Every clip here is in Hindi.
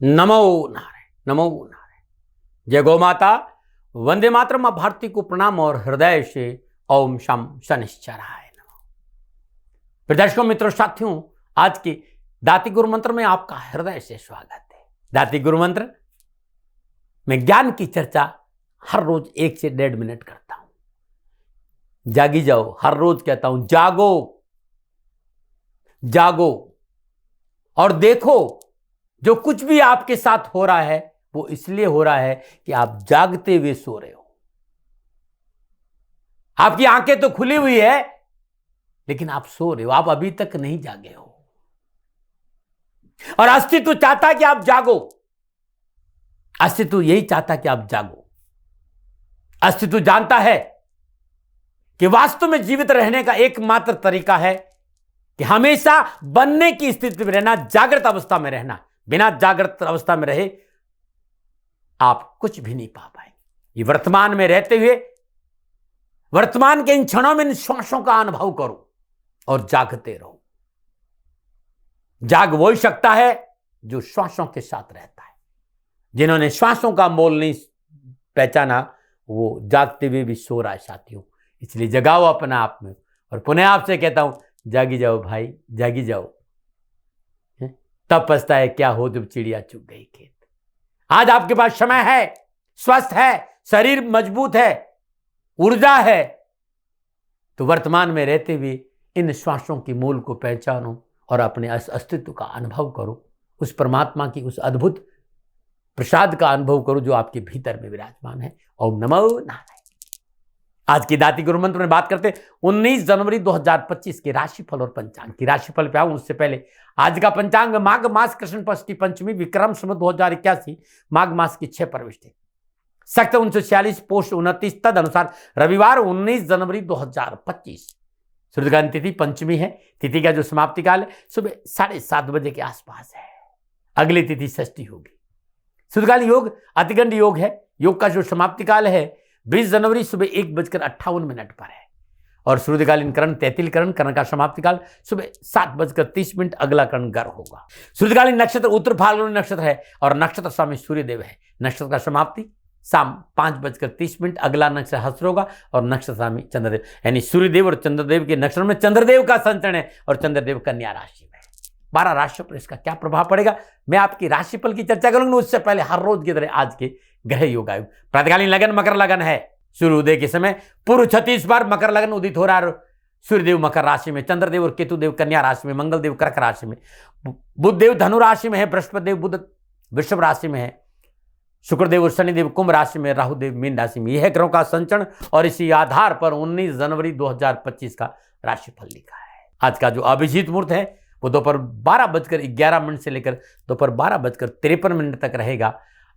नमो नारायण, नमो नारायण। जय गौ माता, वंदे मातरम। मां भारती को प्रणाम और हृदय से ओम शम शनिश्चराय नमः। प्रदर्शकों, मित्रों, साथियों, आज के दाती गुरु मंत्र में आपका हृदय से स्वागत है। दाती गुरु मंत्र में ज्ञान की चर्चा हर रोज 1 से 1.5 मिनट करता हूं। जागी जाओ, हर रोज कहता हूं, जागो जागो और देखो, जो कुछ भी आपके साथ हो रहा है वो इसलिए हो रहा है कि आप जागते हुए सो रहे हो। आपकी आंखें तो खुली हुई है लेकिन आप सो रहे हो, आप अभी तक नहीं जागे हो। और अस्तित्व चाहता है कि आप जागो। अस्तित्व यही चाहता है कि आप जागो। अस्तित्व जानता है कि वास्तव में जीवित रहने का एकमात्र तरीका है कि हमेशा बनने की स्थिति में रहना, जागृत अवस्था में रहना। बिना जागृत अवस्था में रहे आप कुछ भी नहीं पा पाएंगे। ये वर्तमान में रहते हुए वर्तमान के इन क्षणों में इन श्वासों का अनुभव करो और जागते रहो। जाग वही सकता है जो श्वासों के साथ रहता है। जिन्होंने श्वासों का मोल नहीं पहचाना वो जागते हुए भी सो रहा है साथियों। इसलिए जगाओ अपना आप में। और पुनः आपसे कहता हूं, जागी जाओ भाई, जागी जाओ। तब पछताए क्या हो जब चिड़िया चुग गई खेत। आज आपके पास समय है, स्वस्थ है, शरीर मजबूत है, ऊर्जा है, तो वर्तमान में रहते हुए इन श्वासों की मूल को पहचानो और अपने अस्तित्व का अनुभव करो। उस परमात्मा की उस अद्भुत प्रसाद का अनुभव करो जो आपके भीतर में विराजमान है। ओम नमो नारायण। आज की दाती गुरु मंत्र में बात करते 19 जनवरी 2025 के राशिफल और पंचांग की। राशिफल पे आऊं उससे पहले आज का पंचांग माघ मास कृष्ण पक्ष की पंचमी विक्रम संवत 2081 माघ मास की 6 प्रविष्टि सख्त 1946 पोष 29 तद अनुसार रविवार 19 जनवरी 2025। सूर्यग्रहण तिथि पंचमी है। तिथि का जो समाप्ति काल है सुबह 7:30 बजे के आसपास है। अगली तिथि षष्ठी होगी। सूर्यकालीन योग अतिगंड योग है। योग का जो समाप्ति काल है 20 जनवरी सुबह 1:58 पर है। और सूर्यकालीन करण तैतिल करण, करण का समाप्ति काल सुबह 7:30। अगला करण गर होगा। सूर्यकालीन नक्षत्र उत्तर फाल्गुनी नक्षत्र है और नक्षत्र स्वामी सूर्यदेव है। नक्षत्र का समाप्ति शाम 5:30। अगला नक्षत्र हस्त्र होगा और नक्षत्र स्वामी चंद्रदेव, यानी सूर्यदेव और चंद्रदेव के नक्षत्र में चंद्रदेव का संचरण है और चंद्रदेव कन्या राशि में। 12 राशियों पर इसका क्या प्रभाव पड़ेगा मैं आपकी राशिफल की चर्चा करूंगा। उससे पहले हर रोज की तरह आज के ग्रह योग आयु। प्रातःकालीन लगन मकर लगन है। सूर्योदय के समय पूर्व 36 बार मकर लगन उदित हो रहा है। सूर्यदेव मकर राशि में, चंद्रदेव और केतुदेव कन्या राशि में, मंगलदेव कर्क राशि में, बुधदेव धनु राशि में है, बृहस्पतिदेव बुध वृषभ राशि में है, शुक्रदेव और शनिदेव कुंभ राशि में, राहुदेव मीन राशि में। यह है ग्रहों का संचरण और इसी आधार पर 19 जनवरी 2025 का राशिफल लिखा है। आज का जो अभिजीत मुहूर्त है वो दोपहर 12:11 से लेकर दोपहर 12:53 तक रहेगा।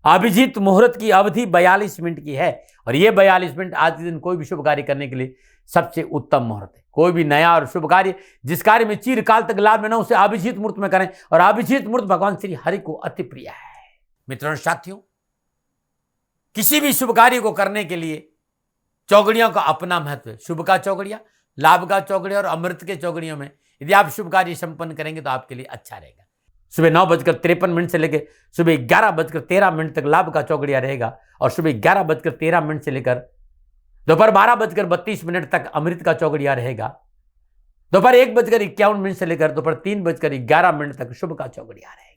अभिजीत मुहूर्त की अवधि 42 मिनट की है और यह 42 मिनट आज के दिन कोई भी शुभ कार्य करने के लिए सबसे उत्तम मुहूर्त है। कोई भी नया और शुभ कार्य जिस कार्य में चिरकाल तक लाभ लेना उसे अभिजीत मुहूर्त में करें और अभिजीत मुहूर्त भगवान श्री हरि को अति प्रिय है। मित्रों साथियों, किसी भी शुभ कार्य को करने के लिए चौगड़ियों का अपना महत्व है। शुभ का चौगड़िया, लाभ का चौगड़िया और अमृत के चौगड़ियों में यदि आप शुभ कार्य संपन्न करेंगे तो आपके लिए अच्छा रहेगा। सुबह 9:53 से लेकर सुबह 11:13 तक लाभ का चौगड़िया रहेगा और सुबह 11:13 से लेकर दोपहर 12:32 तक अमृत का चौगड़िया रहेगा। दोपहर 1:51 से लेकर दोपहर 3:11 तक शुभ का चौगड़िया रहेगा।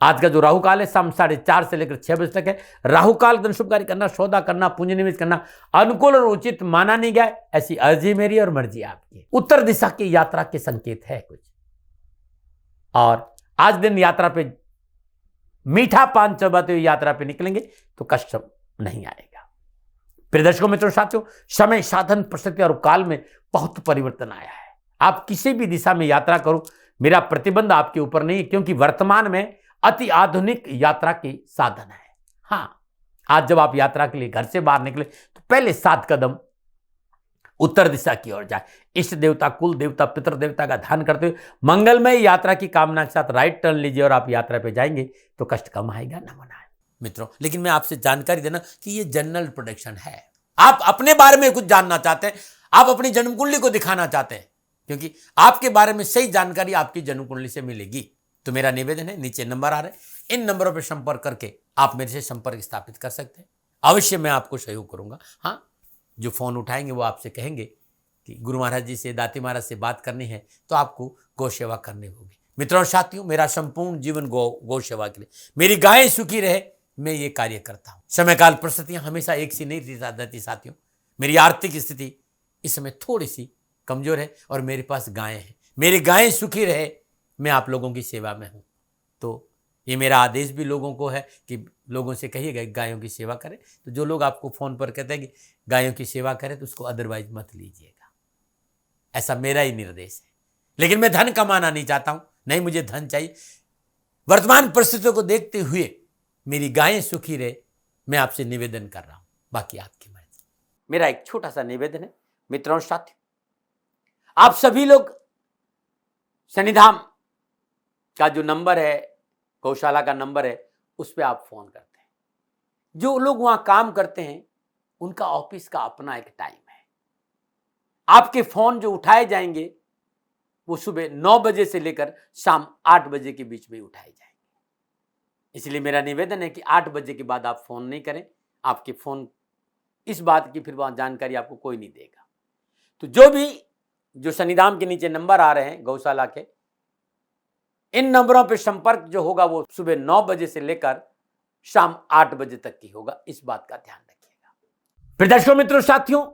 आज का जो राहु काल है शाम 4:30 से लेकर 6 बजे तक है। राहु काल दिन शुभ कार्य करना, सौदा करना, पूंजी निवेश करना अनुकूल और उचित माना नहीं गया। ऐसी अर्जी मेरी और मर्जी आपकी। उत्तर दिशा की यात्रा के संकेत है कुछ। और आज दिन यात्रा पे मीठा पान चबाते हुए यात्रा पे निकलेंगे तो कष्ट नहीं आएगा। प्रिय दर्शकों, मित्रों, साथियों, समय, साधन, परिस्थिति और काल में बहुत परिवर्तन आया है। आप किसी भी दिशा में यात्रा करो, मेरा प्रतिबंध आपके ऊपर नहीं है क्योंकि वर्तमान में अति आधुनिक यात्रा के साधन है। हाँ, आज जब आप यात्रा के लिए घर से बाहर निकले तो पहले 7 कदम उत्तर दिशा की ओर जाए। इष्ट देवता, कुल देवता, पितृ देवता का ध्यान करते हुए मंगलमय यात्रा की कामना के साथ राइट टर्न लीजिए और आप यात्रा पे जाएंगे तो कष्ट कम आएगा, न मना। मित्रों, लेकिन मैं आपसे जानकारी देना कि ये जनरल प्रोडिक्शन है। आप अपने बारे में कुछ जानना चाहते हैं, आप अपनी जन्म कुंडली को दिखाना चाहते हैं, क्योंकि आपके बारे में सही जानकारी आपकी जन्म कुंडली से मिलेगी। तो मेरा निवेदन है, नीचे नंबर आ रहे हैं, इन नंबरों पर संपर्क करके आप मेरे से संपर्क स्थापित कर सकते हैं। अवश्य मैं आपको सहयोग करूंगा। हाँ, जो फोन उठाएंगे वो आपसे कहेंगे कि गुरु महाराज जी से, दाती महाराज से बात करनी है तो आपको गौ सेवा करनी होगी। मित्रों और साथियों, मेरा संपूर्ण जीवन गौ सेवा के लिए, मेरी गायें सुखी रहे, मैं ये कार्य करता हूँ। समय काल परिस्थितियां हमेशा एक सी नहीं रहती साथियों। मेरी आर्थिक स्थिति इस समय थोड़ी सी कमजोर है और मेरे पास गायें हैं। मेरी गायें सुखी रहे, मैं आप लोगों की सेवा में हूँ। तो ये मेरा आदेश भी लोगों को है कि लोगों से कहिएगा गायों की सेवा करें। तो जो लोग आपको फ़ोन पर कहते हैं कि गायों की सेवा करें, तो उसको अदरवाइज मत लीजिएगा। ऐसा मेरा ही निर्देश है। लेकिन मैं धन कमाना नहीं चाहता हूँ, नहीं मुझे धन चाहिए। वर्तमान परिस्थितियों को देखते हुए मेरी गायें सुखी रहे, मैं आपसे निवेदन कर रहा हूँ, बाकी आपकी मर्जी। मेरा एक छोटा सा निवेदन है मित्रों और साथियों, आप सभी लोग शनिधाम का जो नंबर है, गौशाला का नंबर है, उस पर आप फोन करते हैं। जो लोग वहां काम करते हैं उनका ऑफिस का अपना एक टाइम है। आपके फोन जो उठाए जाएंगे वो सुबह 9 बजे से लेकर शाम 8 बजे के बीच में उठाए जाएंगे। इसलिए मेरा निवेदन है कि 8 बजे के बाद आप फोन नहीं करें। आपके फोन इस बात की फिर वहां जानकारी आपको कोई नहीं देगा। तो जो शनिधाम के नीचे नंबर आ रहे हैं गौशाला के, इन नंबरों पर संपर्क जो होगा वो सुबह 9 बजे से लेकर शाम 8 बजे तक की होगा। इस बात का ध्यान रखिएगा। फिर दर्शकों, मित्रों, साथियों,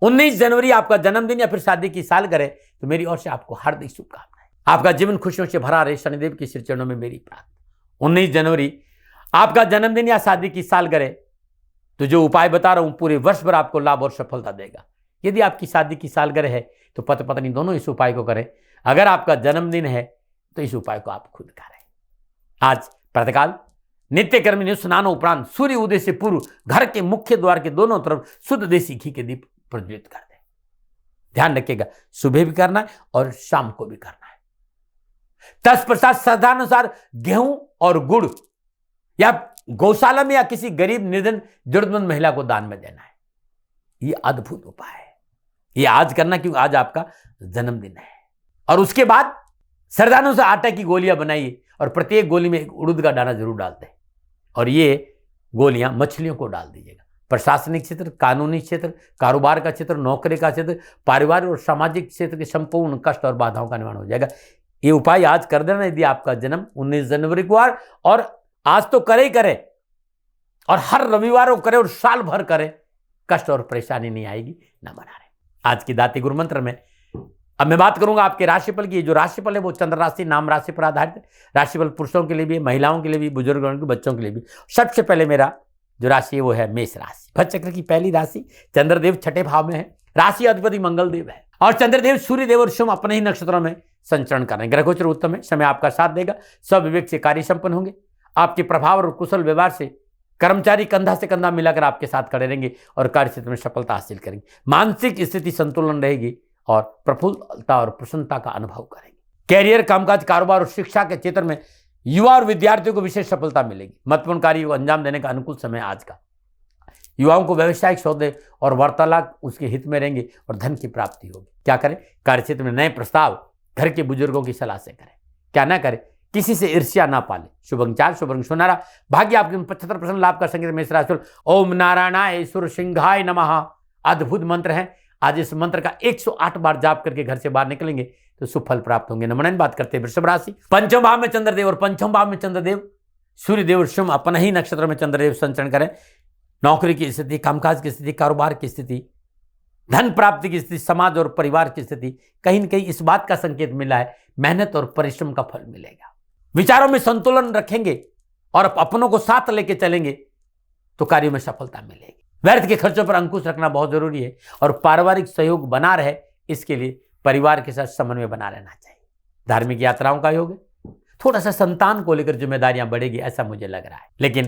19 जनवरी आपका जन्मदिन या फिर शादी की सालगिरह, तो मेरी ओर से आपको हार्दिक शुभकामनाएं। आपका जीवन खुशियों से भरा रहे, शनिदेव के श्री चरणों में मेरी प्रार्थना। 19 जनवरी आपका जन्मदिन या शादी की सालगिरह, तो जो उपाय बता रहा हूं पूरे वर्ष भर आपको लाभ और सफलता देगा। यदि आपकी शादी की सालगिरह है तो पति पत्नी दोनों इस उपाय को करें। अगर आपका जन्मदिन है तो इस उपाय को आप खुद करें। आज प्रातःकाल नित्य कर्म स्नान उपरांत सूर्य उदय से पूर्व घर के मुख्य द्वार के दोनों तरफ शुद्ध देसी घी के दीप प्रज्वलित कर दें। ध्यान रखिएगा, सुबह भी करना है और शाम को भी करना है। तत्पश्चात श्रद्धानुसार गेहूं और गुड़ या गौशाला में या किसी गरीब निर्धन जरूरतमंद महिला को दान में देना है। यह अद्भुत उपाय है। यह आज करना क्योंकि आज आपका जन्मदिन है। और उसके बाद श्रद्धानुसार आटा की गोलियां बनाइए और प्रत्येक गोली में एक उड़द का दाना जरूर डालते हैं। और ये गोलियां मछलियों को डाल दीजिएगा। प्रशासनिक क्षेत्र, कानूनी क्षेत्र, कारोबार का क्षेत्र, नौकरी का क्षेत्र, पारिवारिक और सामाजिक क्षेत्र के संपूर्ण कष्ट और बाधाओं का निवारण हो जाएगा। ये उपाय आज कर देना यदि आपका जन्म 19 जनवरी को है, और आज तो करे ही करे और हर रविवार को करे और साल भर करे, कष्ट और परेशानी नहीं आएगी, न बना रहे। आज की दाती गुरु मंत्र में अब मैं बात करूंगा आपके राशिफल की। जो राशिफल है वो चंद्र राशि नाम राशि पर आधारित है। राशिफल पुरुषों के लिए भी, महिलाओं के लिए भी, बुजुर्गों के, बच्चों के लिए भी। सबसे पहले मेरा जो राशि है वो है मेष राशि। भट चक्र की पहली राशि। चंद्रदेव छठे भाव में है। राशि अधिपति मंगल देव है और चंद्रदेव सूर्यदेव और सोम अपने ही नक्षत्रों में संचरण कर रहे हैं। ग्रह गोचर उत्तम है। समय आपका साथ देगा। सब विवेक से कार्य संपन्न होंगे। आपके प्रभाव और कुशल व्यवहार से कर्मचारी कंधा से कंधा मिलाकर आपके साथ खड़े रहेंगे और कार्य क्षेत्र में सफलता हासिल करेंगे। मानसिक स्थिति संतुलन रहेगी और प्रफुल्लता और प्रसन्नता का अनुभव करेंगे। कैरियर, कामकाज, कारोबार और शिक्षा के क्षेत्र में युवा और विद्यार्थियों को विशेष सफलता मिलेगी। महत्वपूर्ण कार्य को अंजाम देने का अनुकूल समय आज का। युवाओं को व्यावसायिक सौदे और वार्तालाप उसके हित में रहेंगे और धन की प्राप्ति होगी। क्या करें? कार्य क्षेत्र में नए प्रस्ताव घर के बुजुर्गों की सलाह से करें। क्या ना करें? किसी से ईर्ष्या ना पाले। शुभ अंक 4, शुभ रंग सुनहरा। भाग्य आपके 75% लाभ कर संकेत मेष राशि। ओम नारायणाय सुर सिंहाय नमः। अद्भुत मंत्र है। आज इस मंत्र का 108 बार जाप करके घर से बाहर निकलेंगे तो सुफल प्राप्त होंगे। नमन। बात करते हैं वृषभ राशि। पंचम भाव में चंद्रदेव और पंचम भाव में चंद्रदेव सूर्यदेव और सोम अपना ही नक्षत्र में चंद्रदेव संचरण करें। नौकरी की स्थिति, कामकाज की स्थिति, कारोबार की स्थिति, धन प्राप्ति की स्थिति, समाज और परिवार की स्थिति, कहीं न कहीं इस बात का संकेत मिला है मेहनत और परिश्रम का फल मिलेगा। विचारों में संतुलन रखेंगे और अपनों को साथ लेके चलेंगे तो कार्यों में सफलता मिलेगी। व्यर्थ के खर्चों पर अंकुश रखना बहुत जरूरी है और पारिवारिक सहयोग बना रहे, इसके लिए परिवार के साथ समन्वय बना रहना चाहिए। धार्मिक यात्राओं का योग है। थोड़ा सा संतान को लेकर जिम्मेदारियां बढ़ेगी ऐसा मुझे लग रहा है। लेकिन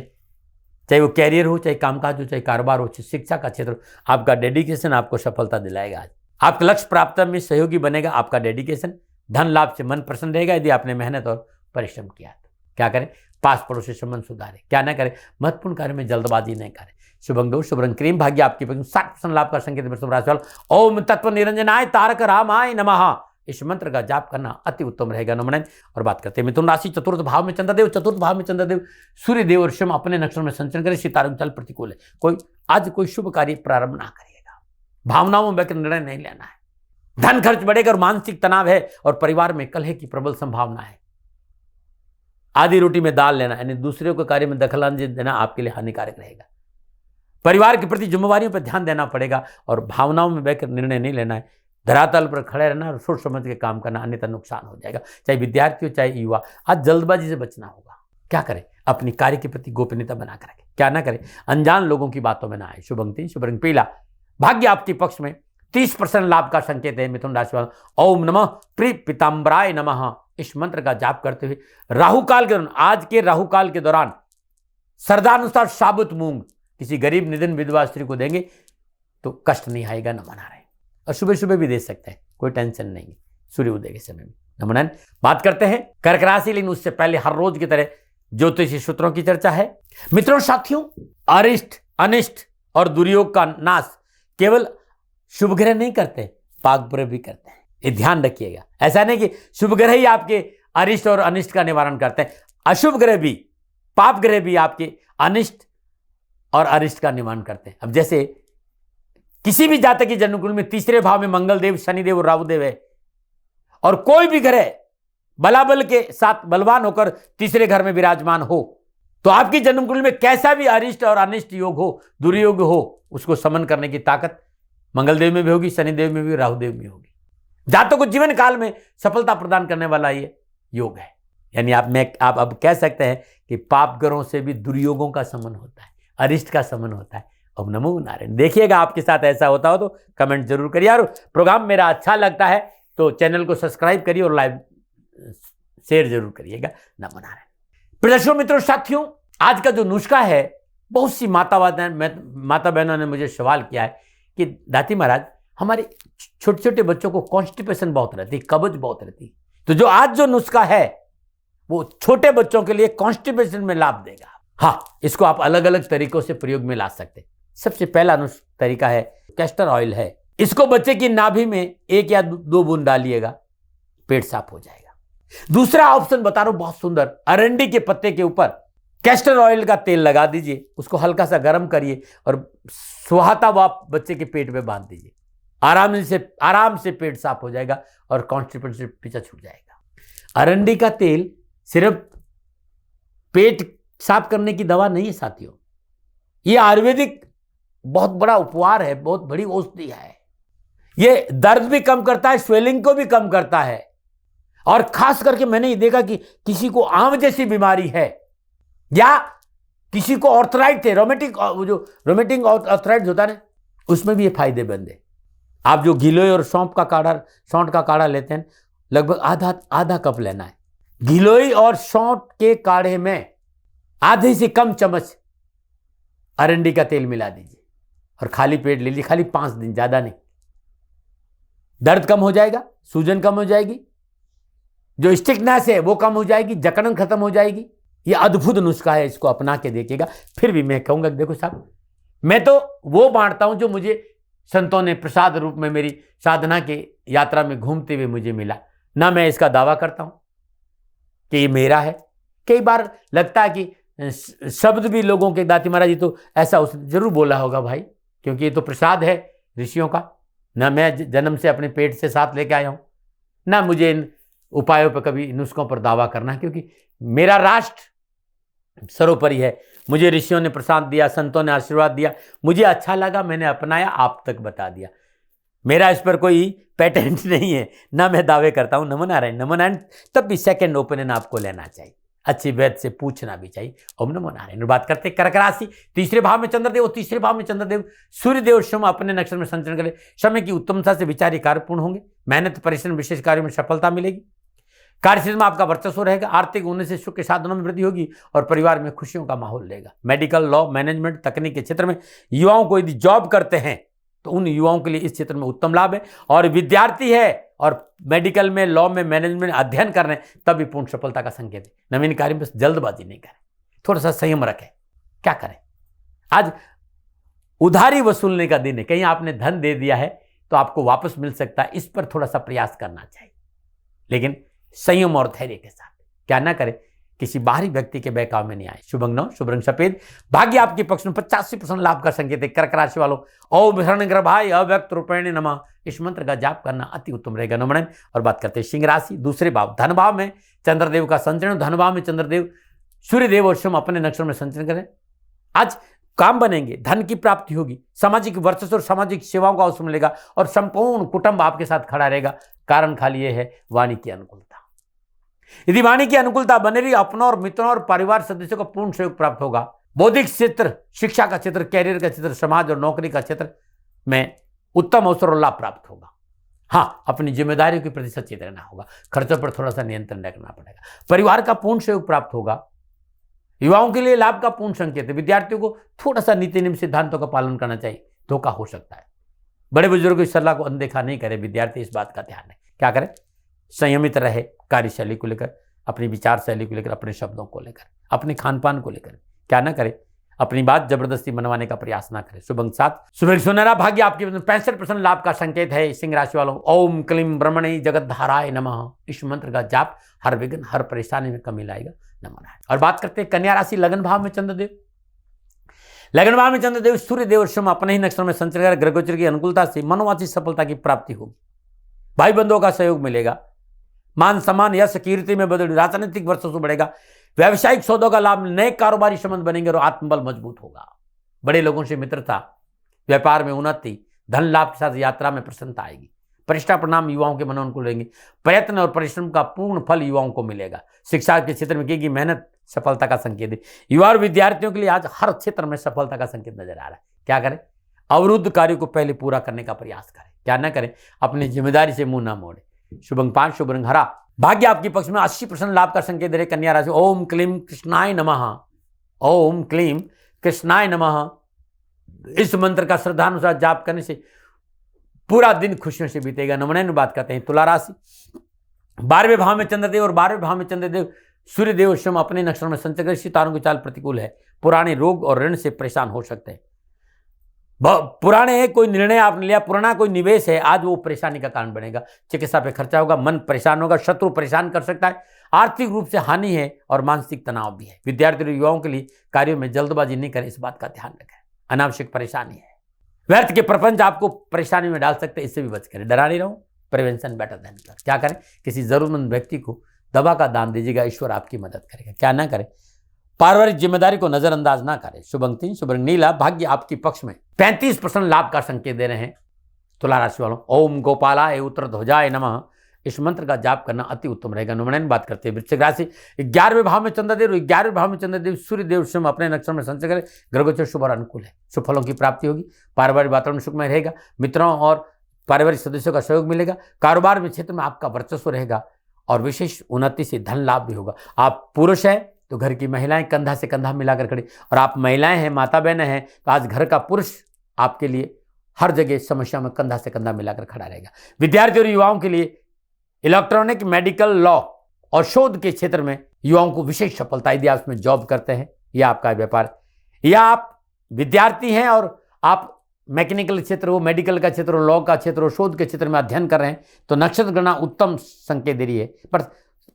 चाहे वो कैरियर हो, चाहे कामकाज हो, चाहे कारोबार हो, चाहे शिक्षा का क्षेत्र, आपका डेडिकेशन आपको सफलता दिलाएगा। आज आपका लक्ष्य प्राप्त में सहयोगी बनेगा आपका डेडिकेशन। धन लाभ से मन प्रसन्न रहेगा यदि आपने मेहनत और परिश्रम किया तो। क्या करें? पास पड़ोस से संबंध सुधारें। क्या ना करें? महत्वपूर्ण कार्य में जल्दबाजी नहीं करें। शुभ अंक 2, शुभ रंग क्रीम। भाग्य आपकी 60% लाभ का संकेत वृषभ राशि वालों। ओम तत्व निरंजनाय तारक रामाय नमः। इस मंत्र का जाप करना अति उत्तम रहेगा। नंबर 9 और बात करते हैं मिथुन राशि, चतुर्थ भाव में चंद्रदेव, चतुर्थ भाव में चंद्रदेव सूर्य देव और शम अपने नक्षत्र में संचरण करें। सितारों चल प्रतिकूल है, आज कोई शुभ कार्य प्रारंभ ना करिएगा, भावनाओं में बहकर निर्णय नहीं लेना है। धन खर्च बढ़ेगा और मानसिक तनाव है और परिवार में कलह की प्रबल संभावना है। आधी रोटी में दाल लेना यानी दूसरे के कार्य में दखलंदाजी देना आपके लिए हानिकारक रहेगा। परिवार के प्रति जिम्मेवारियों पर ध्यान देना पड़ेगा और भावनाओं में बहकर निर्णय नहीं लेना है। धरातल पर खड़े रहना और सोच समझ के काम करना, अन्यथा नुकसान हो जाएगा। चाहे विद्यार्थी हो चाहे युवा, आज जल्दबाजी से बचना होगा। क्या करें, अपनी कार्य के प्रति गोपनीयता बनाकर रखें। क्या ना करें, अनजान लोगों की बातों में ना आए। शुभ अंक 3, शुभ रंग पीला। भाग्य आपके पक्ष में, 30% लाभ का संकेत है। मिथुन राशि वालों, ओम नमः प्रिय पीताम्बराय नमः इस मंत्र का जाप करते हुए राहु काल के दौरान, आज के राहु काल के दौरान श्रद्धानुसार साबुत मूंग किसी गरीब निधन विधवा स्त्री को देंगे तो कष्ट नहीं आएगा। नमन आ रहे हैं और सुबह सुबह भी दे सकते हैं, कोई टेंशन नहीं है, सूर्य उदय के समय में। नमन बात करते हैं कर्क राशि, लेकिन उससे पहले हर रोज की तरह ज्योतिषी सूत्रों की चर्चा है। मित्रों साथियों, अरिष्ट अनिष्ट और दुर्योग का नाश केवल शुभ ग्रह नहीं करते, पाप ग्रह भी करते हैं। ये ध्यान रखिएगा। ऐसा नहीं कि शुभ ग्रह ही आपके अरिष्ट और अनिष्ट का निवारण करते हैं, अशुभ ग्रह भी, पाप ग्रह भी आपके अनिष्ट और अरिष्ट का निवारण करते हैं। अब जैसे किसी भी जातक की जन्मकुंडली में तीसरे भाव में मंगल देव, शनिदेव और राहु देव है और कोई भी ग्रह बलाबल के साथ बलवान होकर तीसरे घर में विराजमान हो तो आपकी जन्मकुंडली में कैसा भी अरिष्ट और अनिष्ट योग हो, दुर्योग हो, उसको समन करने की ताकत मंगल देव में भी होगी, शनिदेव में भी, राहु देव में होगी। जातक को जीवन काल में सफलता प्रदान करने वाला ये योग है। यानी आप अब कह सकते हैं कि पाप ग्रहों से भी दुर्योगों का समन होता है, अरिष्ट का समन होता है। अब नमो नारायण। देखिएगा आपके साथ ऐसा होता हो तो कमेंट जरूर करिए। और प्रोग्राम मेरा अच्छा लगता है तो चैनल को सब्सक्राइब करिए और लाइव शेयर जरूर करिएगा। नमो नारायण। प्रदर्शकों मित्रों साथियों, आज का जो नुस्खा है, बहुत सी माता बहनों ने मुझे सवाल किया है कि दाती महाराज हमारे छोटे छोटे बच्चों को कॉन्स्टिपेशन बहुत रहती, कब्ज बहुत रहती, तो जो आज जो नुस्खा है वो छोटे बच्चों के लिए कॉन्स्टिपेशन में लाभ देगा। हाँ, इसको आप अलग अलग तरीकों से प्रयोग में ला सकते हैं। सबसे पहला तरीका है कैस्टर ऑयल है, इसको बच्चे की नाभि में 1 या 2 बूंद डालिएगा, पेट साफ हो जाएगा। दूसरा ऑप्शन बता रहा हूं, बहुत सुंदर, अरंडी के पत्ते के ऊपर कैस्टर ऑयल का तेल लगा दीजिए, उसको हल्का सा गर्म करिए और सुहाता हुआ बच्चे के पेट में बांध दीजिए। आराम से पेट साफ हो जाएगा और कॉन्स्टिपेशन से पीछा छूट जाएगा। अरंडी का तेल सिर्फ पेट साफ करने की दवा नहीं है साथियों, ये आयुर्वेदिक बहुत बड़ा उपचार है, बहुत बड़ी औषधि है। ये दर्द भी कम करता है, स्वेलिंग को भी कम करता है। और खास करके मैंने ये देखा कि किसी को आम जैसी बीमारी है या किसी को ऑर्थराइट है, रोमेटिक ऑर्थराइट होता है, उसमें भी ये फायदेमंद है। आप जो गिलोय और सौंठ का काढ़ा लेते हैं, लगभग आधा कप लेना है। गिलोय और सौंठ के काढ़े में आधे से कम चम्मच अरंडी का तेल मिला दीजिए और खाली पेट ले लीजिए, खाली 5 दिन, ज्यादा नहीं। दर्द कम हो जाएगा, सूजन कम हो जाएगी, जो स्टिकनेस है वो कम हो जाएगी, जकड़न खत्म हो जाएगी। ये अद्भुत नुस्खा है, इसको अपना के देखिएगा। फिर भी मैं कहूंगा, देखो साहब, मैं तो वो बांटता हूं जो मुझे संतों ने प्रसाद रूप में मेरी साधना के यात्रा में घूमते हुए मुझे मिला। ना मैं इसका दावा करता हूं कि ये मेरा है। कई बार लगता है कि शब्द भी लोगों के, दाती महाराज जी तो ऐसा उसने जरूर बोला होगा भाई, क्योंकि ये तो प्रसाद है ऋषियों का। ना मैं जन्म से अपने पेट से साथ लेके आया हूं, ना मुझे इन उपायों पर कभी नुस्खों पर दावा करना है, क्योंकि मेरा राष्ट्र सर्वोपरि है। मुझे ऋषियों ने प्रसाद दिया, संतों ने आशीर्वाद दिया, मुझे अच्छा लगा, मैंने अपनाया, आप तक बता दिया। मेरा इस पर कोई पेटेंट नहीं है, ना मैं दावे करता हूं। नमो नारायण। तब भी सेकंड ओपिनियन आपको लेना चाहिए, अच्छी वैद्य से पूछना भी चाहिए। ओम नमो नारायण। बात करते हैं कर्क राशि, तीसरे भाव में चंद्रदेव, तीसरे भाव में चंद्रदेव सूर्यदेव शम अपने नक्षत्र में संचरण करें। समय की उत्तमता से विचार कार्य पूर्ण होंगे, मेहनत परिश्रम विशेष कार्यों में सफलता मिलेगी। कार्यक्षेत्र में आपका वर्चस्व रहेगा, आर्थिक उन्नति से सुख के साधनों में वृद्धि होगी और परिवार में खुशियों का माहौल रहेगा। मेडिकल, लॉ, मैनेजमेंट, तकनीक के क्षेत्र में युवाओं को यदि जॉब करते हैं तो उन युवाओं के लिए इस क्षेत्र में उत्तम लाभ है। और विद्यार्थी है और मेडिकल में, लॉ में, मैनेजमेंट अध्ययन कर रहे हैं, तब भी पूर्ण सफलता का संकेत है। नवीन कार्य में जल्दबाजी नहीं करें, थोड़ा सा संयम रखें। क्या करें, आज उधारी वसूलने का दिन है, कहीं आपने धन दे दिया है तो आपको वापस मिल सकता है, इस पर थोड़ा सा प्रयास करना चाहिए। लेकिन संयम और धैर्य के साथ। क्या ना करें, किसी बाहरी व्यक्ति के बहकाव में नहीं आए। शुभ अंग 9, शुभ रंग सफेद, भाग्य आपके पक्ष में 85% लाभ का संकेत है। कर्क राशि वालों, ओम हिरण्यगर्भाय अव्यक्त रूपेण नमः, इस मंत्र का जाप करना अति उत्तम रहेगा। नमन। और बात करते हैं सिंह राशि, दूसरे भाव धन भाव में चंद्रदेव का संचरण, धन भाव में चंद्रदेव, सूर्यदेव और सोम अपने नक्षत्र में संचरण करें। आज काम बनेंगे, धन की प्राप्ति होगी, सामाजिक वर्चस्व और सामाजिक सेवाओं का अवसर मिलेगा और संपूर्ण कुटुंब आपके साथ खड़ा रहेगा। कारण खाली यह है वाणी की अनुकूलता। यदि वाणी की अनुकूलता बने रही, अपनों और मित्रों और परिवार सदस्यों को पूर्ण सहयोग प्राप्त होगा। बौद्धिक क्षेत्र, शिक्षा का क्षेत्र, कैरियर का क्षेत्र, समाज और नौकरी का क्षेत्र में उत्तम अवसर और लाभ प्राप्त होगा। हाँ, अपनी जिम्मेदारियों के प्रति सचेत रहना होगा, खर्चों पर थोड़ा सा नियंत्रण रखना पड़ेगा। परिवार का पूर्ण सहयोग प्राप्त होगा। युवाओं के लिए लाभ का पूर्ण संकेत है। विद्यार्थियों को थोड़ा सा नीति नियम सिद्धांतों का पालन करना चाहिए, धोखा हो सकता है। बड़े बुजुर्गों की सलाह को अनदेखा नहीं करें, विद्यार्थी इस बात का ध्यान रखें। क्या करें, संयमित रहे, कार्यशैली को लेकर, अपनी विचार शैली को लेकर, अपने शब्दों को लेकर, अपने खान पान को लेकर। क्या ना करें, अपनी बात जबरदस्ती मनवाने का प्रयास ना करें। शुभ अंक 7, सुबह सुनहरा भाग्य आपके 65% लाभ का संकेत है। सिंह राशि वालों, ओम क्लीम ब्रह्मणे जगतधाराय नमः, इस मंत्र का जाप हर विघ्न हर परेशानी में कमी लाएगा। नमन। और बात करते हैं कन्या राशि, लगन भाव में चंद्रदेव, लगन भाव में चंद्रदेव, सूर्यदेव और सोम अपने ही नक्षत्र में संचरण कर ग्रह गोचर की अनुकूलता से मनोवांछित सफलता की प्राप्ति होगी। भाई बंधुओं का सहयोग मिलेगा। मान सम्मान यश कीर्ति में बदल, राजनीतिक वर्चस्व बढ़ेगा। व्यावसायिक सौदों का लाभ, नए कारोबारी संबंध बनेंगे और आत्मबल मजबूत होगा। बड़े लोगों से मित्रता, व्यापार में उन्नति, धन लाभ के साथ यात्रा में प्रसन्नता आएगी। प्रतिष्ठा परिणाम युवाओं के मनोनुकूल रहेंगे। प्रयत्न और परिश्रम का पूर्ण फल युवाओं को मिलेगा। शिक्षा के क्षेत्र में की गई मेहनत सफलता का संकेत है। युवा और विद्यार्थियों के लिए आज हर क्षेत्र में सफलता का संकेत नजर आ रहा है। क्या करें, अवरुद्ध कार्यों को पहले पूरा करने का प्रयास करें। क्या ना करें, अपनी जिम्मेदारी से मुंह ना मोड़े। शुभ अंक 5, शुभ रंग हरा, भाग्य आपके पक्ष में 80% लाभ का संकेत दे रहे। कन्या राशि, ओम क्लीम कृष्णाय नमः, ओम क्लीम कृष्णाय नमः, इस मंत्र का श्रद्धानुसार जाप करने से पूरा दिन खुशियों से बीतेगा। नमन। बात करते हैं तुला राशि, 12वें भाव में चंद्रदेव और 12वें भाव में चंद्रदेव, सूर्यदेव और सोम अपने नक्षत्र में संचरण, सितारों की चाल प्रतिकूल है। पुराने रोग और ऋण से परेशान हो सकते हैं। पुराने कोई निर्णय आपने लिया, पुराना कोई निवेश है, आज वो परेशानी का कारण बनेगा। चिकित्सा पे खर्चा होगा, मन परेशान होगा, शत्रु परेशान कर सकता है, आर्थिक रूप से हानि है और मानसिक तनाव भी है। विद्यार्थी और युवाओं के लिए कार्यों में जल्दबाजी नहीं करें, इस बात का ध्यान रखें। अनावश्यक परेशानी है, व्यर्थ के प्रपंच आपको परेशानी में डाल सकते हैं, इससे भी बच करें। डरा नहीं रहो, प्रिवेंशन बेटर देन क्योर। क्या करें, किसी जरूरतमंद व्यक्ति को दवा का दान दीजिएगा, ईश्वर आपकी मदद करेगा। क्या ना करें, पारिवारिक जिम्मेदारी को नजरअंदाज ना करें। शुभ अंक 3, शुभ रंग नीला, भाग्य आपके पक्ष में 35% लाभ का संकेत दे रहे हैं। तुला राशि वालों, ओम गोपालाय उत्तरध्वजाय नमः, इस मंत्र का जाप करना अति उत्तम रहेगा। नुमनन। बात करते हैं वृश्चिक राशि, 11वें भाव में चंद्रदेव, 11वें भाव में चंद्रदेव, सूर्यदेव स्वयं अपने नक्षत्र में संचरण करें। ग्रह गोचर शुभ और अनुकूल है, शुभ फलों की प्राप्ति होगी। पारिवारिक वातावरण सुखमय रहेगा, मित्रों और पारिवारिक सदस्यों का सहयोग मिलेगा। कारोबार में क्षेत्र में आपका वर्चस्व रहेगा और विशेष उन्नति से धन लाभ भी होगा। आप पुरुष हैं तो घर की महिलाएं कंधा से कंधा मिलाकर खड़ी, और आप महिलाएं हैं, माता बहनें हैं, तो आज घर का पुरुष आपके लिए हर जगह समस्या में कंधा से कंधा मिलाकर खड़ा रहेगा। विद्यार्थियों और युवाओं के लिए इलेक्ट्रॉनिक, मेडिकल, लॉ और शोध के क्षेत्र में युवाओं को विशेष सफलता। यदि आप उसमें जॉब करते हैं या आपका व्यापार, या आप विद्यार्थी हैं और आप मैकेनिकल क्षेत्र हो, मेडिकल का क्षेत्र हो, लॉ का क्षेत्र हो, शोध के क्षेत्र में अध्ययन कर रहे हैं, तो नक्षत्र गणना उत्तम संकेत दे रही है,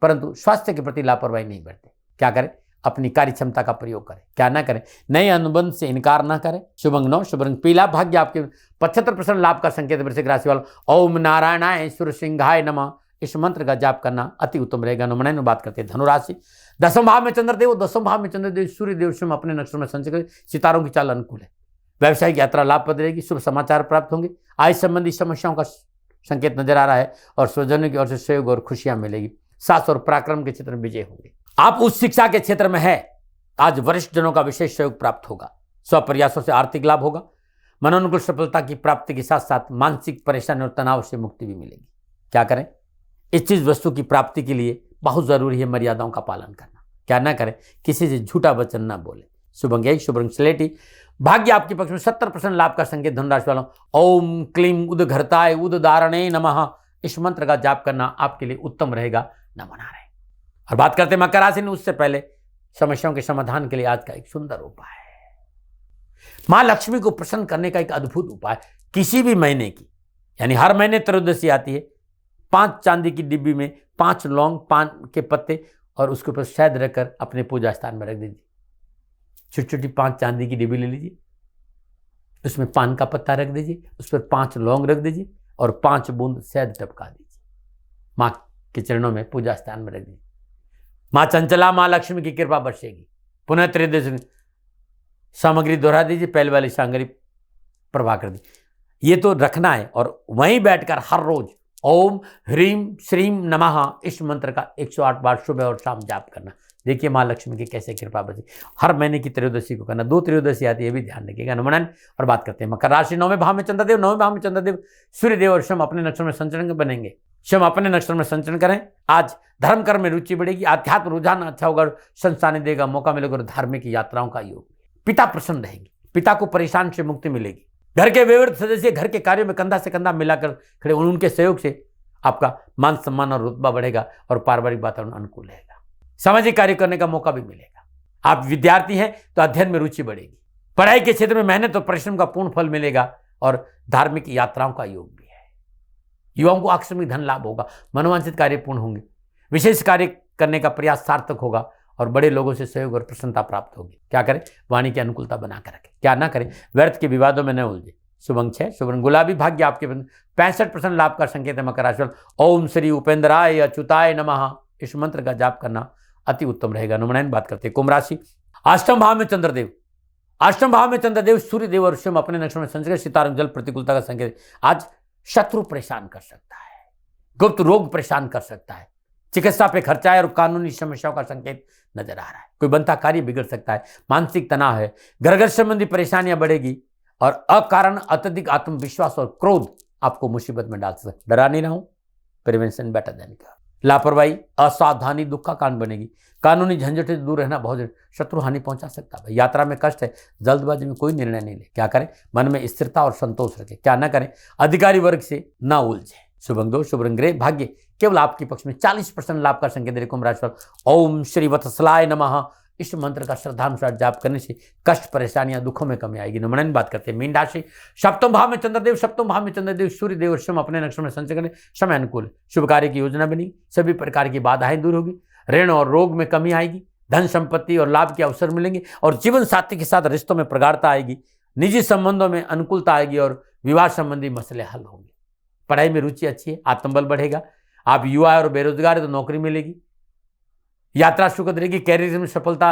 परंतु स्वास्थ्य के प्रति लापरवाही नहीं बरतें। क्या करें, अपनी कार्य क्षमता का प्रयोग करें। क्या ना करें, नए अनुबंध से इनकार ना करें। शुभ अंक 9, शुभ रंग पीला, भाग्य आपके 75% लाभ का संकेत। वृश्चिक राशि वालों, ओम नारायणाय सुरसिंहाय नमः, इस मंत्र का जाप करना अति उत्तम रहेगा। नमन। बात करते हैं धनुराशि, 10वें भाव में चंद्रदेव, 10वें भाव में चंद्रदेव, सूर्यदेव स्वयं अपने नक्षत्र में संचरण, सितारों की चाल अनुकूल है। व्यावसायिक यात्रा लाभप्रद रहेगी, शुभ समाचार प्राप्त होंगे। आय संबंधी समस्याओं का संकेत नजर आ रहा है और स्वजनों की ओर से सहयोग और खुशियां मिलेगी। साहस और पराक्रम के क्षेत्र में विजय होंगे। आप उच्च शिक्षा के क्षेत्र में है, आज वरिष्ठ जनों का विशेष सहयोग प्राप्त होगा। स्व प्रयासों से आर्थिक लाभ होगा। मनोनुकूल सफलता की प्राप्ति के साथ साथ मानसिक परेशानी और तनाव से मुक्ति भी मिलेगी। क्या करें, इस चीज वस्तु की प्राप्ति के लिए बहुत जरूरी है मर्यादाओं का पालन करना। क्या ना करें, किसी से झूठा वचन ना बोले। शुभ अंक 1, शुभ रंग स्लेटी, भाग्य आपके पक्ष में 70% लाभ का संकेत। धनुराशि वालों, ओम क्लीम उद्घरताय उद्धारणे नमः, इस मंत्र का जाप करना आपके लिए उत्तम रहेगा। नमन। और बात करते हैं मकर राशि में, उससे पहले समस्याओं के समाधान के लिए आज का एक सुंदर उपाय है। मां लक्ष्मी को प्रसन्न करने का एक अद्भुत उपाय, किसी भी महीने की, यानी हर महीने त्रयोदशी आती है, 5 चांदी की डिब्बी में 5 लौंग, पान के पत्ते और उसके ऊपर शहद रखकर अपने पूजा स्थान में रख दीजिए। छोटी छोटी 5 चांदी की डिब्बी ले लीजिए, उसमें पान का पत्ता रख दीजिए, उस पर 5 लौंग रख दीजिए और 5 बूंद शहद टपका दीजिए। माँ के चरणों में पूजा स्थान में रख दीजिए। माँ चंचला, माँ लक्ष्मी की कृपा बरसेगी। पुनः त्रयोदशी सामग्री दोहरा दीजिए, पहले वाली सामग्री प्रभा कर दीजिए। ये तो रखना है और वहीं बैठकर हर रोज ओम ह्रीम श्रीम नमः इस मंत्र का 108 बार सुबह और शाम जाप करना। देखिए माँ लक्ष्मी की कैसे कृपा बरसी। हर महीने की त्रयोदशी को करना। 2 त्रयोदशी आती है, ये भी ध्यान रखिएगा। नमन। और बात करते हैं मकर राशि। 9वें भाव में चंद्रदेव, 9वें भाव में चंद्रदेव सूर्यदेव और शम अपने नक्षत्र में संचरण बनेंगे। शम अपने नक्षत्र में संचरण करें। आज धर्म कर्म में रुचि बढ़ेगी, आध्यात्म रुझान अच्छा होगा, संस्थान देगा, मौका मिलेगा और धार्मिक यात्राओं का योग। पिता प्रसन्न रहेंगे, पिता को परेशान से मुक्ति मिलेगी। घर के विविध सदस्य घर के कार्यों में कंधा से कंधा मिलाकर खड़े, उनके सहयोग से आपका मान सम्मान और रुतबा बढ़ेगा और पारिवारिक वातावरण अनुकूल रहेगा। सामाजिक कार्य करने का मौका भी मिलेगा। आप विद्यार्थी हैं तो अध्ययन में रुचि बढ़ेगी। पढ़ाई के क्षेत्र में मेहनत और परिश्रम का पूर्ण फल मिलेगा और धार्मिक यात्राओं का योग भी है। युवाओं को आकस्मिक धन लाभ होगा, मनोवांछित कार्य पूर्ण होंगे, विशेष कार्य करने का प्रयास सार्थक होगा और बड़े लोगों से सहयोग और प्रसन्नता प्राप्त होगी। क्या करें? वाणी की अनुकूलता बनाकर रखें। क्या ना करें? व्यर्थ के विवादों में न उलझे। शुभ अंक 6, शुभ रंग गुलाबी, भाग्य आपके 65% लाभ का संकेत है। मकर राशि। ओम श्री उपेंद्राय अच्युताय नमः इस मंत्र का जाप करना अति उत्तम रहेगा। नमन। बात करते हैं कुंभ राशि। 8वें भाव में चंद्रदेव, 8वें भाव में चंद्रदेव सूर्यदेव और शम अपने नक्षत्र में संचरण, सितारों जल प्रतिकूलता का संकेत। आज शत्रु परेशान कर सकता है, गुप्त रोग परेशान कर सकता है, चिकित्सा पे खर्चा है और कानूनी समस्याओं का संकेत नजर आ रहा है। कोई बनता कार्य बिगड़ सकता है, मानसिक तनाव है, घर संबंधी परेशानियां बढ़ेगी और अकारण अत्यधिक आत्मविश्वास और क्रोध आपको मुसीबत में डाल सकता है। डरा नहीं रहा हूं, प्रिवेंशन बेटर देन क्योर। लापरवाही, असावधानी दुख का कारण बनेगी। कानूनी झंझट से दूर रहना बहुत जरूरी। शत्रु हानि पहुंचा सकता है। यात्रा में कष्ट है, जल्दबाजी में कोई निर्णय नहीं ले। क्या करें? मन में स्थिरता और संतोष रखें। क्या ना करें? अधिकारी वर्ग से ना उलझे। शुभ अंक 2, शुभ रंग ग्रे, भाग्य केवल आपके पक्ष में 40% लाभ का संकेत दे कुंभ राशि। ओम श्री वत्सलाय नमः इस मंत्र का श्रद्धानुसार जाप करने से कष्ट, परेशानियां, दुखों में कमी आएगी। नमन। बात करते हैं मीन राशि। 7वें भाव में चंद्रदेव, 7वें भाव में चंद्रदेव सूर्यदेव और शम अपने नक्षत्र में संचरण, समय अनुकूल, शुभ कार्य की योजना बनी, सभी प्रकार की बाधाएं दूर होगी, ऋण और रोग में कमी आएगी, धन संपत्ति और लाभ के अवसर मिलेंगे और जीवन साथी के साथ रिश्तों में प्रगाढ़ता आएगी, निजी संबंधों में अनुकूलता आएगी और विवाह संबंधी मसले हल होंगे। पढ़ाई में रुचि अच्छी है, आत्मबल बढ़ेगा। आप युवा और बेरोजगार है तो नौकरी मिलेगी, यात्रा सुखद रहेगी, कैरियर में सफलता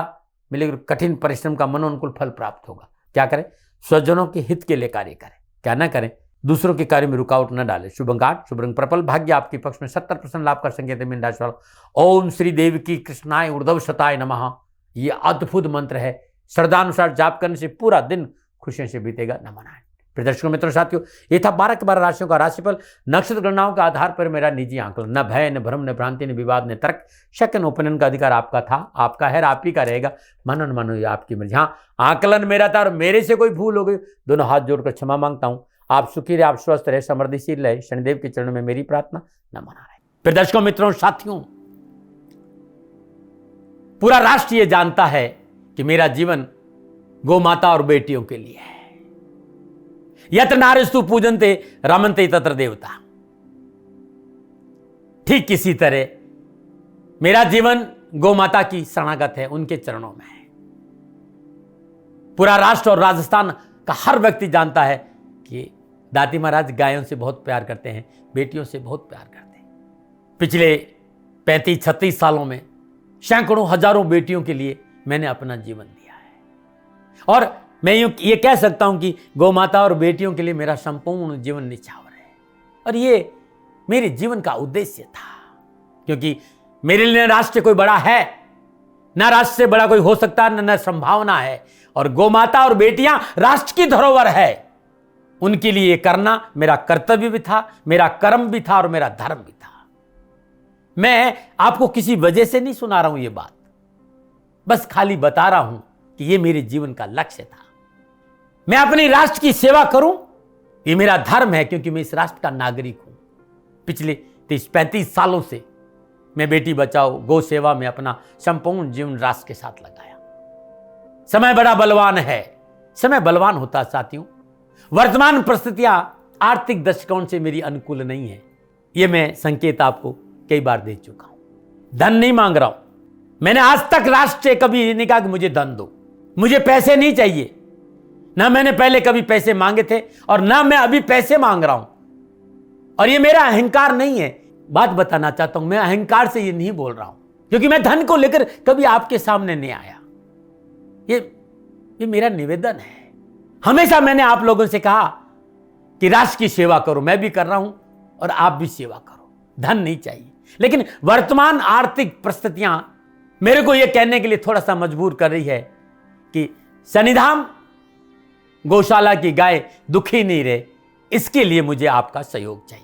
मिलेगी, कठिन परिश्रम का मनोनुकूल फल प्राप्त होगा। क्या करें? स्वजनों के हित के लिए कार्य करें। क्या ना करें? दूसरों के कार्य में रुकावट न डालें। शुभ अंक 8, शुभ रंग पर्पल, भाग्य आपके पक्ष में 70% लाभ का संकेत है। मीन राशि वालों। ओम श्री देव की कृष्णाय ऊर्ध्व शताय नमः ये अद्भुत मंत्र है। श्रद्धानुसार जाप करने से पूरा दिन खुशियों से बीतेगा। नमन। प्रदर्शकों मित्रों साथियों, ये था 12 के 12 राशियों का राशिफल। नक्षत्र गणनाओं के आधार पर मेरा निजी आंकलन। न भय, न भ्रम, न भ्रांति, न विवाद, न तर्क, शक, न ओपिनियन का अधिकार आपका था, आपका है, आप ही का रहेगा। मानो न मानो ये आपकी मर्जी। हाँ, आंकलन मेरा था और मेरे से कोई भूल हो गई, दोनों हाथ जोड़कर क्षमा मांगता हूं। आप सुखी रहे, आप स्वस्थ रहे, समृद्धिशील रहे, शनिदेव के चरणों में मेरी प्रार्थना। नमन। प्रदर्शकों मित्रों साथियों, पूरा राष्ट्र ये जानता है कि मेरा जीवन गौ माता और बेटियों के लिए है। यत्र नारीस्तु पूजन्ते रमन्ते तत्र देवता। ठीक किसी तरह मेरा जीवन गौ माता की शरणागत है, उनके चरणों में है। पूरा राष्ट्र और राजस्थान का हर व्यक्ति जानता है कि दादी महाराज गायों से बहुत प्यार करते हैं, बेटियों से बहुत प्यार करते हैं। पिछले 35-36 सालों में सैकड़ों हजारों बेटियों के लिए मैंने अपना जीवन दिया है और मैं ये कह सकता हूं कि गौ माता और बेटियों के लिए मेरा संपूर्ण जीवन निछावर है और ये मेरे जीवन का उद्देश्य था, क्योंकि मेरे लिए राष्ट्र कोई बड़ा है, ना राष्ट्र से बड़ा कोई हो सकता, न संभावना है। और गौ माता और बेटियां राष्ट्र की धरोहर है, उनके लिए ये करना मेरा कर्तव्य भी था, मेरा कर्म भी था और मेरा धर्म भी था। मैं आपको किसी वजह से नहीं सुना रहा हूं ये बात, बस खाली बता रहा हूं कि ये मेरे जीवन का लक्ष्य था। मैं अपने राष्ट्र की सेवा करूं, ये मेरा धर्म है, क्योंकि मैं इस राष्ट्र का नागरिक हूं। पिछले 30-35 सालों से मैं बेटी बचाओ, गौ सेवा में अपना संपूर्ण जीवन राष्ट्र के साथ लगाया। समय बड़ा बलवान है, समय बलवान होता साथियों। वर्तमान परिस्थितियां आर्थिक दृष्टिकोण से मेरी अनुकूल नहीं है, ये मैं संकेत आपको कई बार दे चुका हूं। धन नहीं मांग रहा हूं। मैंने आज तक राष्ट्र से कभी नहीं कहा कि मुझे धन दो, मुझे पैसे नहीं चाहिए। ना मैंने पहले कभी पैसे मांगे थे और ना मैं अभी पैसे मांग रहा हूं। और ये मेरा अहंकार नहीं है। बात बताना चाहता हूं, मैं अहंकार से ये नहीं बोल रहा हूं, क्योंकि मैं धन को लेकर कभी आपके सामने नहीं आया। ये मेरा निवेदन है। हमेशा मैंने आप लोगों से कहा कि राष्ट्र की सेवा करो, मैं भी कर रहा हूं और आप भी सेवा करो। धन नहीं चाहिए, लेकिन वर्तमान आर्थिक परिस्थितियां मेरे को यह कहने के लिए थोड़ा सा मजबूर कर रही है कि शनिधाम गौशाला की गाय दुखी नहीं रहे, इसके लिए मुझे आपका सहयोग चाहिए।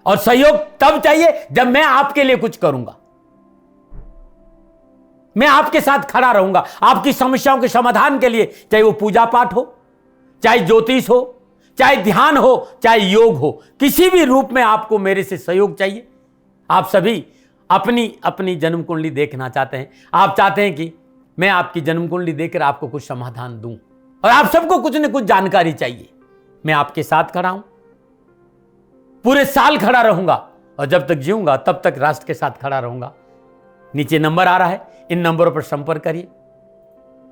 और सहयोग तब चाहिए जब मैं आपके लिए कुछ करूंगा। मैं आपके साथ खड़ा रहूंगा आपकी समस्याओं के समाधान के लिए, चाहे वो पूजा पाठ हो, चाहे ज्योतिष हो, चाहे ध्यान हो, चाहे योग हो, किसी भी रूप में आपको मेरे से सहयोग चाहिए। आप सभी अपनी अपनी जन्म कुंडली देखना चाहते हैं। आप चाहते हैं कि मैं आपकी जन्म कुंडली देखकर आपको कुछ समाधान दूं, और आप सबको कुछ न कुछ जानकारी चाहिए। मैं आपके साथ खड़ा हूं, पूरे साल खड़ा रहूंगा, और जब तक जीऊंगा तब तक राष्ट्र के साथ खड़ा रहूंगा। नीचे नंबर आ रहा है, इन नंबरों पर संपर्क करिए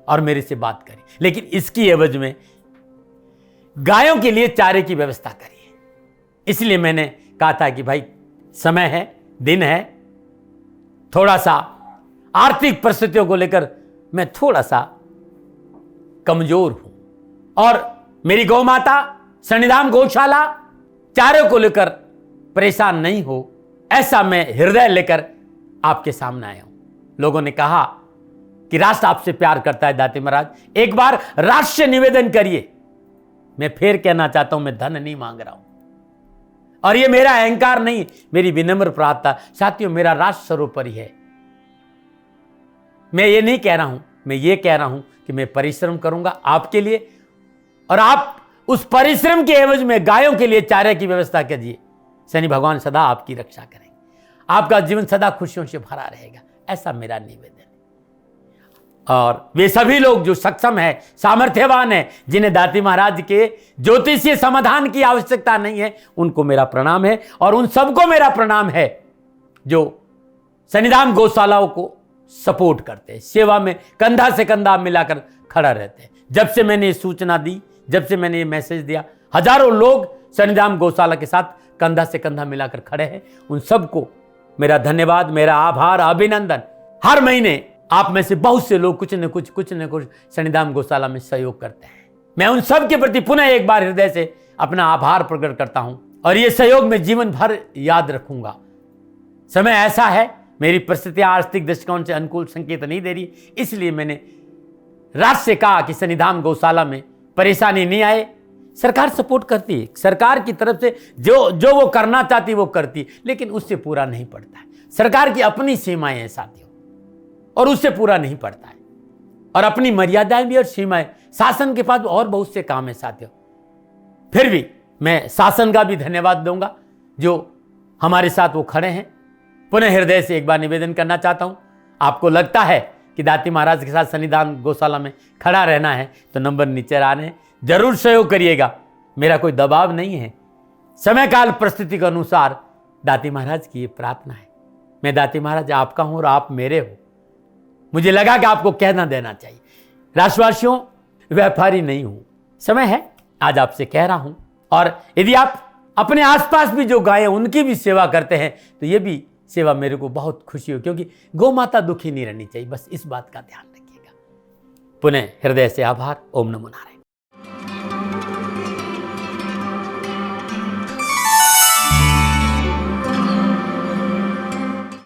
और मेरे से बात करिए। लेकिन इसकी एवज में गायों के लिए चारे की व्यवस्था करिए। इसलिए मैंने कहा था कि भाई समय है, दिन है, थोड़ा सा आर्थिक परिस्थितियों को लेकर मैं थोड़ा सा कमजोर हूं, और मेरी गौ माता शनिधाम गौशाला चारे को लेकर परेशान नहीं हो, ऐसा मैं हृदय लेकर आपके सामने आया हूं। लोगों ने कहा कि राष्ट्र आपसे प्यार करता है दाती महाराज, एक बार राष्ट्र से निवेदन करिए। मैं फिर कहना चाहता हूं, मैं धन नहीं मांग रहा हूं, और ये मेरा अहंकार नहीं, मेरी विनम्र प्रार्थना। साथियों, मेरा राष्ट्र सर्वोपरि है। मैं ये नहीं कह रहा हूं, मैं ये कह रहा हूं कि मैं परिश्रम करूंगा आपके लिए, और आप उस परिश्रम के एवज में गायों के लिए चारे की व्यवस्था कीजिए। शनि भगवान सदा आपकी रक्षा करेंगे, आपका जीवन सदा खुशियों से भरा रहेगा, ऐसा मेरा निवेदन है। और वे सभी लोग जो सक्षम है, सामर्थ्यवान है, जिन्हें दाती महाराज के ज्योतिषीय समाधान की आवश्यकता नहीं है, उनको मेरा प्रणाम है। और उन सबको मेरा प्रणाम है जो शनिधाम गौशालाओं को सपोर्ट करते हैं, सेवा में कंधा से कंधा मिलाकर खड़ा रहते हैं। जब से मैंने ये सूचना दी, जब से मैंने ये मैसेज दिया, हजारों लोग शनिधाम गौशाला के साथ कंधा से कंधा मिलाकर खड़े हैं। उन सबको मेरा धन्यवाद, मेरा आभार, अभिनंदन। हर महीने आप में से बहुत से लोग कुछ न कुछ शनिधाम गौशाला में सहयोग करते हैं। मैं उन सब के प्रति पुनः एक बार हृदय से अपना आभार प्रकट करता हूं, और ये सहयोग मैं जीवन भर याद रखूंगा। समय ऐसा है, मेरी परिस्थितियां आर्थिक दृष्टिकोण से अनुकूल संकेत नहीं दे रही, इसलिए मैंने राष्ट्र से कहा कि शनिधाम गौशाला में परेशानी नहीं आए। सरकार सपोर्ट करती है, सरकार की तरफ से जो वो करना चाहती वो करती, लेकिन उससे पूरा नहीं पड़ता है। सरकार की अपनी सीमाएं हैं साथियों, और उससे पूरा नहीं पड़ता है, और अपनी मर्यादाएं भी और सीमाएं। शासन के पास और बहुत से काम है साथियों। फिर भी मैं शासन का भी धन्यवाद दूंगा जो हमारे साथ वो खड़े हैं। पुनः हृदय से एक बार निवेदन करना चाहता हूं, आपको लगता है कि दाती महाराज के साथ शनिधाम गौशाला में खड़ा रहना है तो नंबर नीचे आ रहे हैं, जरूर सहयोग करिएगा। मेरा कोई दबाव नहीं है, समय काल परिस्थिति के अनुसार दाती महाराज की ये प्रार्थना है। मैं दाती महाराज आपका हूं और आप मेरे हो। मुझे लगा कि आपको कहना देना चाहिए। राष्ट्रवासियों, व्यापारी नहीं हूं, समय है आज आपसे कह रहा हूं। और यदि आप अपने आसपास भी जो गाय उनकी भी सेवा करते हैं तो ये भी सेवा मेरे को बहुत खुशी हो, क्योंकि गौ माता दुखी नहीं रहनी चाहिए। बस इस बात का ध्यान रखिएगा। पुनः हृदय से आभार। ओम नमो नारायण।